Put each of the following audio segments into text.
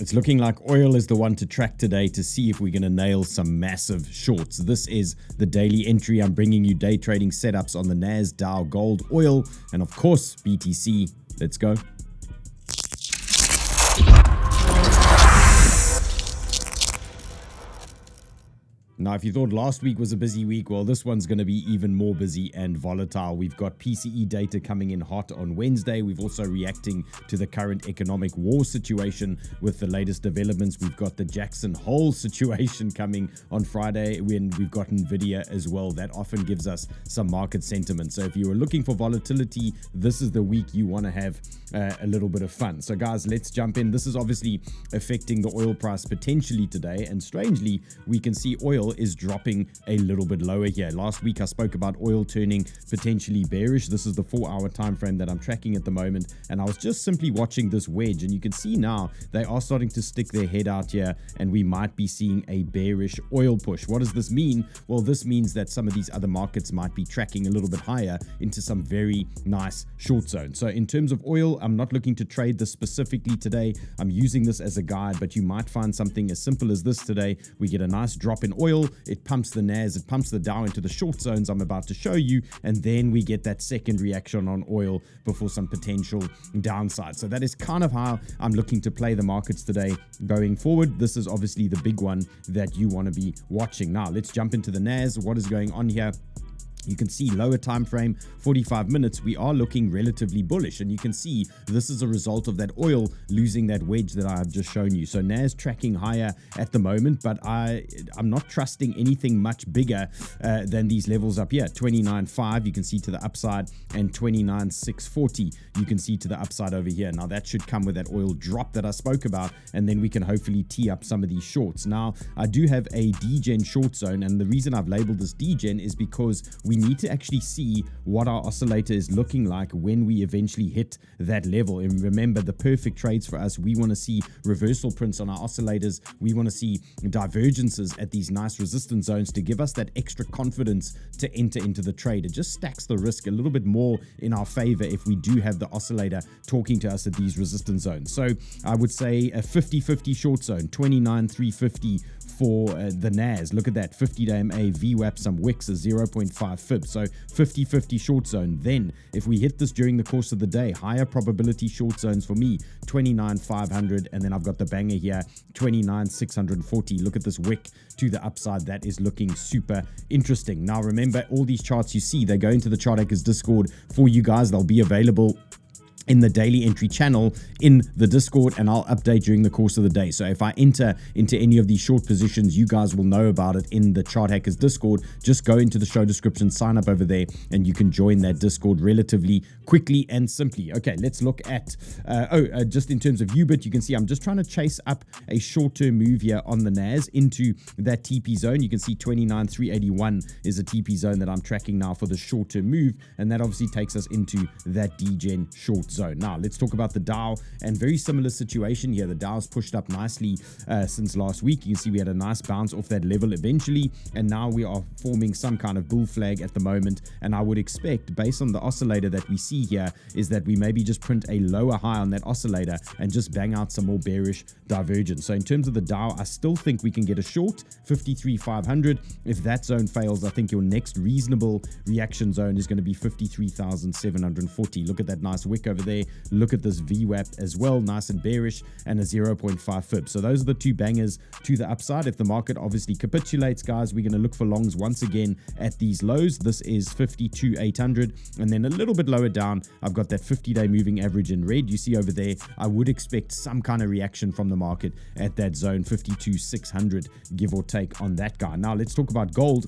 It's looking like oil is the one to track today to see if we're going to nail some massive shorts. This is the daily entry. I'm bringing you day trading setups on the NAS, Dow, gold, oil, and of course, BTC. Let's go. Now, if you thought last week was a busy week, well, this one's going to be even more busy and volatile. We've got PCE data coming in hot on Wednesday. We've also reacting to the current economic war situation with the latest developments. We've got the Jackson Hole situation coming on Friday when we've got NVIDIA as well. That often gives us some market sentiment. So if you are looking for volatility, this is the week you want to have a little bit of fun. So guys, let's jump in. This is obviously affecting the oil price potentially today. And strangely, we can see oil is dropping a little bit lower here. Last week I spoke about oil turning potentially bearish. This is the 4-hour time frame that I'm tracking at the moment, and I was just simply watching this wedge, and you can see now they are starting to stick their head out here, and we might be seeing a bearish oil push. What does this mean? Well, this means that some of these other markets might be tracking a little bit higher into some very nice short zones. So in terms of oil, I'm not looking to trade this specifically today. I'm using this as a guide, but you might find something as simple as this today. We get a nice drop in oil, it pumps the NAS, it pumps the Dow into the short zones I'm about to show you, and then we get that second reaction on oil before some potential downside. So that is kind of how I'm looking to play the markets today going forward. This is obviously the big one that you want to be watching. Now let's jump into the NAS. What is going on here? You can see lower time frame, 45 minutes, we are looking relatively bullish, and you can see this is a result of that oil losing that wedge that I have just shown you. So NAS tracking higher at the moment, but I'm not trusting anything much bigger than these levels up here. 29.5 you can see to the upside, and 29.640 you can see to the upside over here. Now that should come with that oil drop that I spoke about, and then we can hopefully tee up some of these shorts. Now I do have a degen short zone, and the reason I've labeled this degen is because we need to actually see what our oscillator is looking like when we eventually hit that level. And remember, the perfect trades for us, we want to see reversal prints on our oscillators. We want to see divergences at these nice resistance zones to give us that extra confidence to enter into the trade. It just stacks the risk a little bit more in our favor if we do have the oscillator talking to us at these resistance zones. So I would say a 50-50 short zone, 29,350 for the NAS. Look at that, 50-day MA, VWAP, some wicks, a 0.5 fib. So 50-50 short zone. Then if we hit this during the course of the day, higher probability short zones for me, 29,500, and then I've got the banger here, 29,640. Look at this wick to the upside. That is looking super interesting. Now remember, all these charts you see, they go into the Chart Hackers Discord for you guys. They'll be available in the daily entry channel in the Discord, and I'll update during the course of the day. So if I enter into any of these short positions, you guys will know about it in the Chart Hackers Discord. Just go into the show description, sign up over there, and you can join that Discord relatively quickly and simply. Okay, let's look at just in terms of UBIT, you can see I'm just trying to chase up a short-term move here on the NAS into that TP zone. You can see 29,381 is a TP zone that I'm tracking now for the short-term move, and that obviously takes us into that degen short zone. Now let's talk about the Dow, and very similar situation here. The Dow's pushed up nicely since last week. You can see we had a nice bounce off that level eventually, and now we are forming some kind of bull flag at the moment, and I would expect, based on the oscillator that we see here, is that we maybe just print a lower high on that oscillator and just bang out some more bearish divergence. So in terms of the Dow, I still think we can get a short 53,500. If that zone fails, I think your next reasonable reaction zone is going to be 53,740. Look at that nice wick over there. Look at this VWAP as well, nice and bearish, and a 0.5 fib. So those are the two bangers to the upside. If the market obviously capitulates, guys, we're going to look for longs once again at these lows. This is 52,800, and then a little bit lower down, I've got that 50-day moving average in red. You see over there, I would expect some kind of reaction from the market at that zone, 52,600, give or take on that guy. Now let's talk about gold.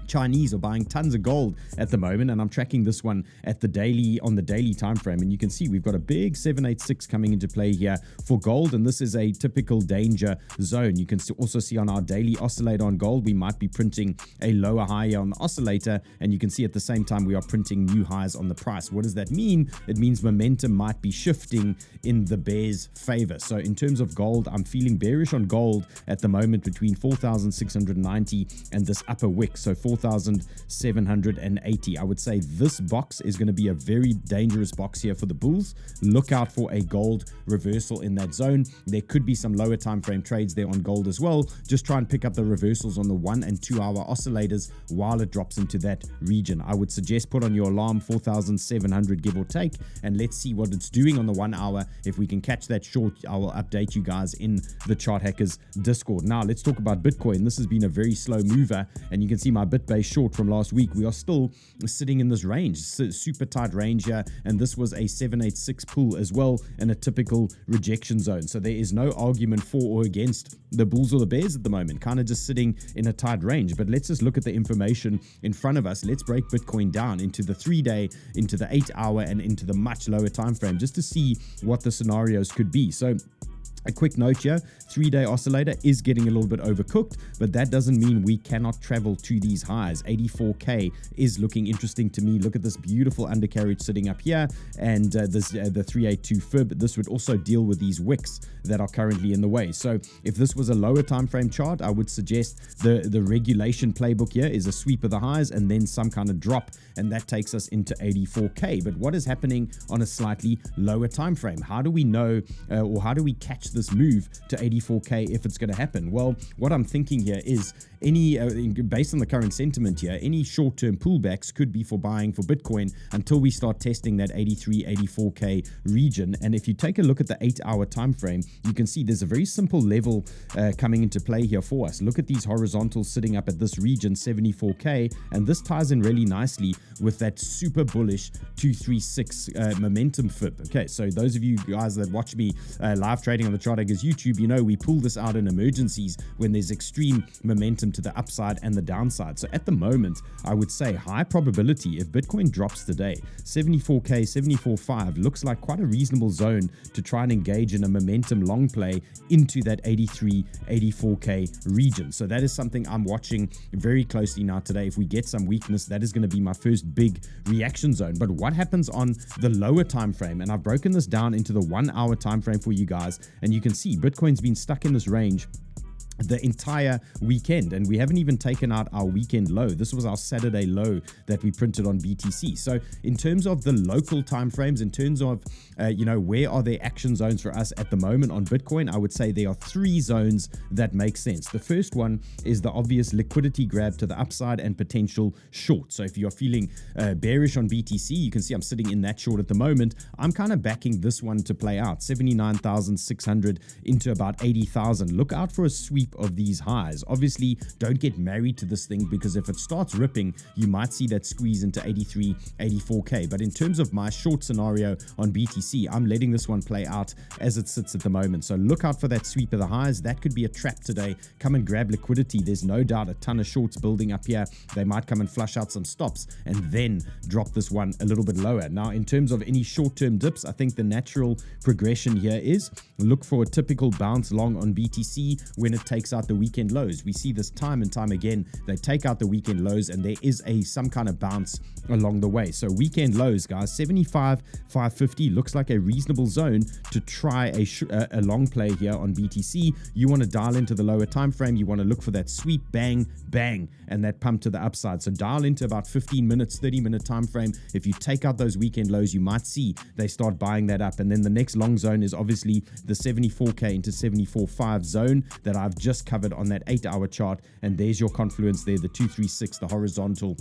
Chinese are buying tons of gold at the moment, and I'm tracking this one at the daily, on the daily time frame, and you can see we've got a big 786 coming into play here for gold, and this is a typical danger zone. You can also see on our daily oscillator on gold, we might be printing a lower high on the oscillator, and you can see at the same time we are printing new highs on the price. What does that mean? It means momentum might be shifting in the bear's favor. So in terms of gold, I'm feeling bearish on gold at the moment between 4,690 and this upper wick, so 4,780. I would say this box is going to be a very dangerous box here for the bulls. Look out for a gold reversal in that zone. There could be some lower time frame trades there on gold as well. Just try and pick up the reversals on the 1 and 2 hour oscillators while it drops into that region. I would suggest put on your alarm 4,700 give or take, and let's see what it's doing on the 1 hour. If we can catch that short, I will update you guys in the Chart Hackers Discord. Now let's talk about Bitcoin. This has been a very slow mover, and you can see my BitBase short from last week. We are still sitting in this range, super tight range here, and this was a 786 pull as well, and a typical rejection zone. So there is no argument for or against the bulls or the bears at the moment, kind of just sitting in a tight range. But let's just look at the information in front of us. Let's break Bitcoin down into the 3-day, into the 8-hour, and into the much lower time frame, just to see what the scenarios could be. So a quick note here, 3-day oscillator is getting a little bit overcooked, but that doesn't mean we cannot travel to these highs. 84K is looking interesting to me. Look at this beautiful undercarriage sitting up here, and the 382 fib. This would also deal with these wicks that are currently in the way. So if this was a lower time frame chart, I would suggest the regulation playbook here is a sweep of the highs and then some kind of drop, and that takes us into 84K. But what is happening on a slightly lower time frame? How do we know, or how do we catch this move to 84K if it's going to happen? Well, what I'm thinking here is any based on the current sentiment here, any short-term pullbacks could be for buying for Bitcoin until we start testing that 83, 84K region. And if you take a look at the 8-hour time frame, you can see there's a very simple level coming into play here for us. Look at these horizontals sitting up at this region, 74K, and this ties in really nicely with that super bullish 236 momentum fib. Okay, so those of you guys that watch me live trading on the Chart Hackers YouTube, you know we pull this out in emergencies when there's extreme momentum to the upside and the downside. So at the moment, I would say high probability if Bitcoin drops today, 74K, 74.5 looks like quite a reasonable zone to try and engage in a momentum long play into that 83, 84K region. So that is something I'm watching very closely now today. If we get some weakness, that is going to be my first big reaction zone. But what happens on the lower time frame? And I've broken this down into the 1 hour time frame for you guys, and you can see Bitcoin's been stuck in this range the entire weekend, and we haven't even taken out our weekend low. This was our Saturday low that we printed on BTC. So in terms of the local time frames, in terms of where are there action zones for us at the moment on Bitcoin, I would say there are 3 zones that make sense. The first one is the obvious liquidity grab to the upside and potential short. So if you're feeling bearish on BTC, you can see I'm sitting in that short at the moment. I'm kind of backing this one to play out, 79,600 into about 80,000. Look out for a sweep of these highs. Obviously, don't get married to this thing, because if it starts ripping, you might see that squeeze into 83, 84K. But in terms of my short scenario on BTC, I'm letting this one play out as it sits at the moment. So look out for that sweep of the highs. That could be a trap today. Come and grab liquidity. There's no doubt a ton of shorts building up here. They might come and flush out some stops and then drop this one a little bit lower. Now, in terms of any short-term dips, I think the natural progression here is look for a typical bounce long on BTC when it takes out the weekend lows. We see this time and time again. They take out the weekend lows and there is some kind of bounce along the way. So weekend lows, guys, 75,550 looks like a reasonable zone to try a long play here on BTC. You want to dial into the lower time frame. You want to look for that sweep, bang, bang, and that pump to the upside. So dial into about 15 minutes, 30-minute time frame. If you take out those weekend lows, you might see they start buying that up. And then the next long zone is obviously the 74K into 74.5 zone that I've just covered on that 8-hour chart. And there's your confluence there, the 236, the horizontal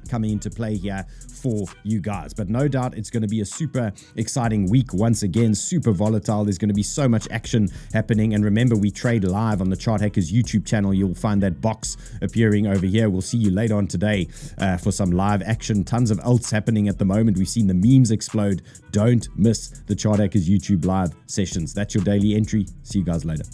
coming into play here for you guys. But no doubt it's going to be a super exciting week once again, super volatile. There's going to be so much action happening. And remember, we trade live on the Chart Hackers YouTube channel. You'll find that box appearing over here. We'll see you later on today for some live action. Tons of alts happening at the moment. We've seen the memes explode. Don't miss the Chart Hackers YouTube live sessions. That's your daily entry. See you guys later.